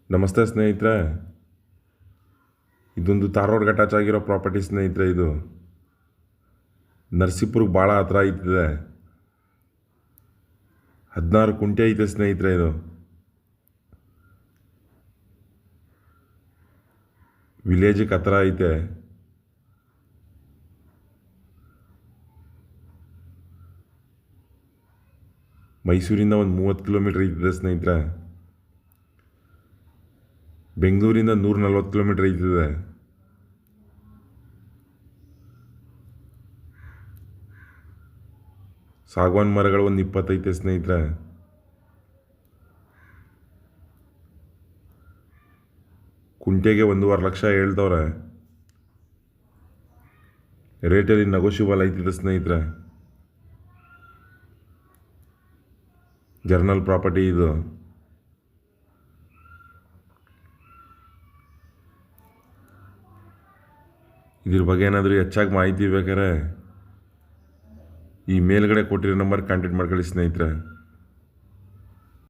ನಮಸ್ತೆ ಸ್ನೇಹಿತರೆ. ಇದೊಂದು ಧಾರವಾಡ ಅಟ್ಯಾಚ್ ಆಗಿರೋ ಪ್ರಾಪರ್ಟಿ ಸ್ನೇಹಿತರೆ. ಇದು ನರಸೀಪುರಕ್ಕೆ ಭಾಳ ಹತ್ರ ಐತಿದೆ. 16 ಕುಂಟೆ ಐತೆ ಸ್ನೇಹಿತರೆ. ಇದು ವಿಲೇಜಿಗೆ ಹತ್ರ ಐತೆ. ಮೈಸೂರಿಂದ ಒಂದು 30 ಕಿಲೋಮೀಟ್ರ್ ಐತಿದೆ ಸ್ನೇಹಿತರೆ. ಬೆಂಗಳೂರಿಂದ 140 ಕಿಲೋಮೀಟ್ರ್ ಐತಿದೆ. ಸಾಗವಾನ್ ಮರಗಳು ಒಂದು 20 ಐತೆ ಸ್ನೇಹಿತರೆ. ಕುಂಟೆಗೆ 1.5 ಲಕ್ಷ ಹೇಳ್ತವ್ರೆ. ರೇಟಲ್ಲಿ ನೆಗೋಷಿಯಬಲ್ ಐತಿದೆ ಸ್ನೇಹಿತರೆ. ಜರ್ನಲ್ ಪ್ರಾಪರ್ಟಿ ಇದು. ಇದ್ರ ಬಗ್ಗೆ ಏನಾದರೂ ಹೆಚ್ಚಾಗಿ ಮಾಹಿತಿ ಬೇಕಾದ್ರೆ ಈ ಮೇಲ್ಗಡೆ ಕೊಟ್ಟಿರೋ ನಂಬರ್ ಕಾಂಟ್ಯಾಕ್ಟ್ ಮಾಡ್ಕೊಳ್ಳಿ ಸ್ನೇಹಿತರೆ.